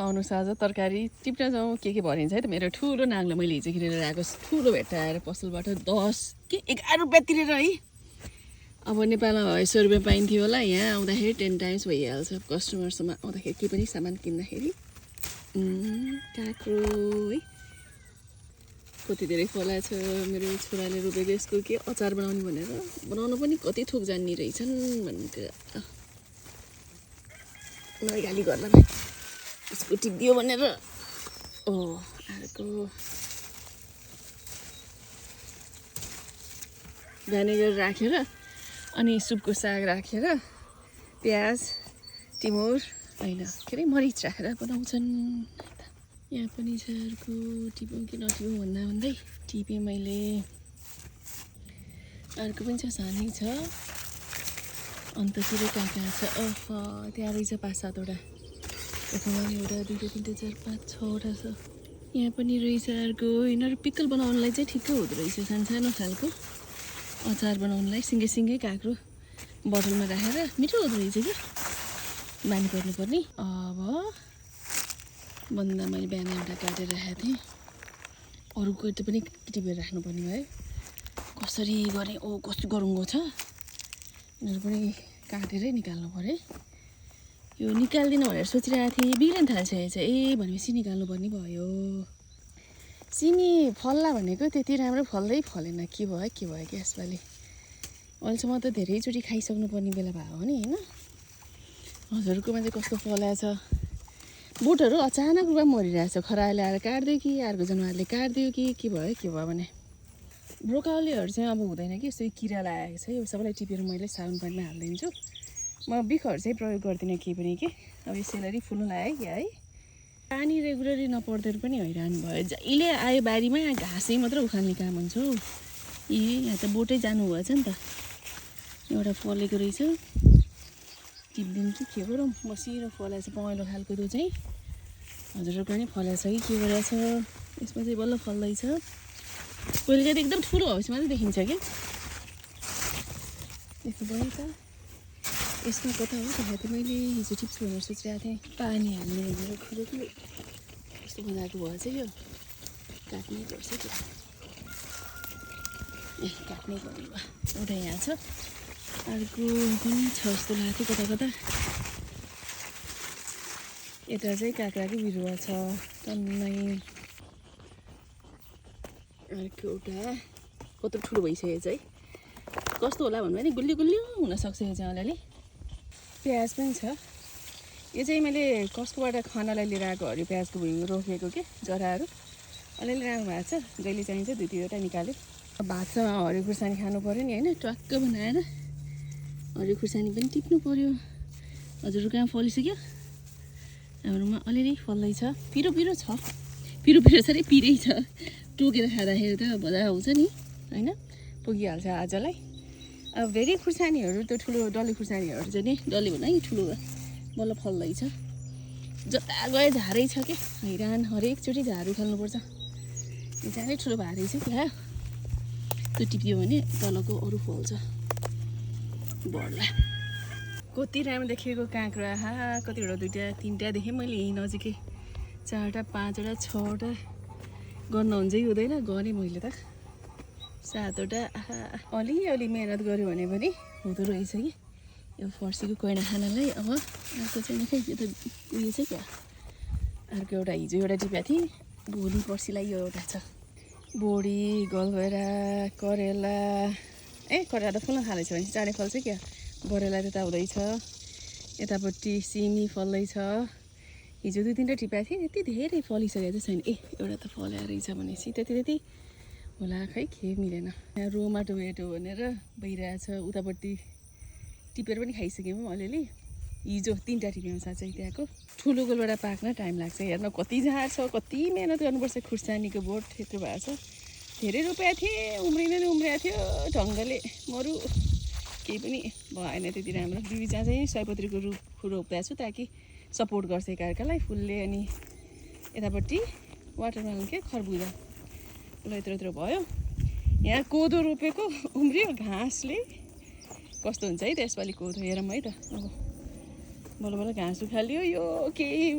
आउनु साझ तरकारी टिप्न जाउँ के भनिन्छ है त मेरो ठुलो नाङ्लो मैले हिजो किनेर ल्याएको ठुलो भेट्टा आएर पसलबाट 11 रुपियाँ तिरेर है। अब नेपालमा भए 100 रुपियाँ पाइन्थ्यो होला, यहाँ आउँदाखेरि 10 टाइम्स भइहाल्छ कस्टमरसँग आउँदाखेरि के पनि सामान किन्दाखेरि। काँक्रो है कति धेरै फलाएको छ मेरो छोराले रोपेको, यसको के अचार बनाउने भनेर बनाउनु पनि कति थोक जान्ने रहेछन् भनेको मलाई गाली गर्ला भाइ यसको टिप्दियो भनेर। अर्को भिनेगर राखेर अनि सुपको साग राखेर प्याज टिमुर होइन के अरे मरिच राखेर बनाउँछन्। यहाँ पनि छ अर्को टिप्यौँ कि नटिप्यौँ भन्दै टिपेँ मैले। अर्को पनि छ सानै छ अन्ततिर कहाँ छ त्यहाँ रहेछ 5-7वटा एउटा 2 3 4 5 6वटा छ। यहाँ पनि रहेछ अर्को। यिनीहरू पिकल बनाउनलाई चाहिँ ठिक्क हुँदो रहेछ सानो खालको अचार बनाउनलाई सिङ्गै काँक्रो बोतलमा राखेर मिठो हुँदो रहेछ क्या बानी पर्नुपर्ने। अब बन्दा मैले बिहान एउटा काटेर राखेको थिएँ अरूको त्यो पनि टिपेर राख्नुपर्ने भयो कसरी गर्ने कस्तो गरुङ्गो छ यिनीहरू पनि काटेरै निकाल्नु पऱ्यो। यो निकाल्दिनँ भनेर सोचिरहेको थिएँ बिग्रिन थाल्छ भनेपछि निकाल्नुपर्ने भयो। सिमी फल्ला भनेको त्यति राम्रो फलेन के भयो कि यसपालि अहिलेसम्म त धेरैचोटि खाइसक्नु पर्ने बेला भयो नि होइन। हजुरकोमा चाहिँ कस्तो फलाएको छ बोटहरू अचानक रूपमा मरिरहेछ खरायोले आएर काट्दियो कि अर्को जनावरले काट्दियो कि के भयो भने। ब्रोकाउलीहरू चाहिँ अब हुँदैन कि यस्तो किरा लागेको छ यो सबैलाई टिपेर मैले साबुन पानीमा हालिदिन्छु। म बिखहरू चाहिँ प्रयोग गर्दिनँ केही पनि कि अब यो सेलरी फुल्नु लाग्यो कि है पानी रेगुलरली नपर्दैन पनि हैरान भयो। जहिले आयो बारीमा घाँसै मात्र उखाल्ने काम हुन्छ हौ। यहाँ त बोटै जानु भएछ नि त एउटा फलेको रहेछ टिप्दिउँ कि के गरौँ मसिनो फलेको छ पहेँलो खालको त्यो चाहिँ हजुरहरूको पनि फलेको छ कि के गरेको छ यसमा चाहिँ बल्ल फल्दैछ। पहिले चाहिँ एकदम ठुलो हाउसमा चाहिँ देखिन्छ क्या यस्तो भयो त यसमा कता हो त मैले हिजो टिप्स भनेर सोचिरहेको थिएँ पानी हाल्ने भनेर खुलो कस्तो बनाएको भएछ यो काट्नै पर्छ क्या काट्नै पर्ने भयो। एउटा यहाँ छ अर्को पनि छ जस्तो लाग्थ्यो कता यता चाहिँ काँक्राकै बिरुवा छ टन्नै। अर्को एउटा कत्रो ठुलो भइसकेको छ है कस्तो होला भन्नु नि गुलियो हुनसक्छ यो चाहिँ अलिअलि। प्याज पनि छ यो चाहिँ मैले कस्कोबाट खानालाई लिएर आएको हरियो प्याजको भुइँ रोपेको के जराहरू अलिअलि राम्रो भएको छ जहिले चाहिन्छ 2-3वटा निकाल्यो। भातसँग हरियो खुर्सानी खानु पऱ्यो नि होइन ट्वाक्क बनाएर हरियो खुर्सानी पनि टिप्नु पऱ्यो। हजुरहरू कहाँ फलिसक्यो हाम्रोमा अलिअलि फल्दैछ पिरो छ छ अरे पिरै छ टोकेर खाँदाखेरि त मजा आउँछ नि होइन पुगिहाल्छ आजलाई। अब धेरै खुर्सानीहरू त ठुलो डल्ले खुर्सानीहरू चाहिँ नि डल्ले भन है ठुलो बल्ल फल्दैछ जता गए झारै छ कि हैरान हरेकचोटि झारू खाल्नुपर्छ। यो चाहिँ अलिक ठुलो भारी छ क्या त्यो टिप्यो भने तलको अरू फल्छ बढ्ला। कति राम्रो देखेको काँक्रो कतिवटा 2-3टा देखेँ मैले यहीँ नजिकै 4टा 5वटा 6वटा गर्न हुन्छ कि हुँदैन गरेँ मैले त 7वटा अलिअलि मेहनत गऱ्यो भने पनि हुँदो रहेछ कि यो फर्सीको कोइना खानालाई। अब अर्को चाहिँ खै यो त उयो चाहिँ क्या अर्को एउटा हिजो एउटा टिपेको थिएँ भोलि पर्सिलाई यो एउटा छ बोडी गलभेरा करेला करेला त फुल्न थालेछ भने चाहिँ चाँडै फल्छ क्या। बरेला त्यता हुँदैछ यतापट्टि सिमी फल्दैछ हिजो 2-3टा टिपेको थिएँ त्यति धेरै फलिसकेको चाहिँ छैन एउटा त फल्या रहेछ भनेपछि त्यति होला खै के मिलेन। यहाँ रोमा टोमेटो भनेर भइरहेछ उतापट्टि टिपेर पनि खाइसक्यौँ अलिअलि हिजो 3टा टिप्यौँ साँच्चै त्यहाँको ठुलो गोलबाट पाक्न टाइम लाग्छ हेर्न कति झार छ कति मेहनत गर्नुपर्छ खुर्सानीको बोट यत्रो भएको छ धेरै रोपेको थिएँ उम्रिएको थियो ढङ्गले मरु केही पनि भएन त्यति राम्रो। बिबिचा चाहिँ सयपत्रीको रुख रोप्दा छु ताकि सपोर्ट गर्छ एकाअर्कालाई फुलले। अनि यतापट्टि वाटरमेलन के खरबुजा ल यत्रो भयो। यहाँ कोदो रोपेको उम्रियो घाँसले कस्तो हुन्छ है त यसपालि कोदो हेरौँ है त अब बल्ल घाँस उखाल्यो यो केही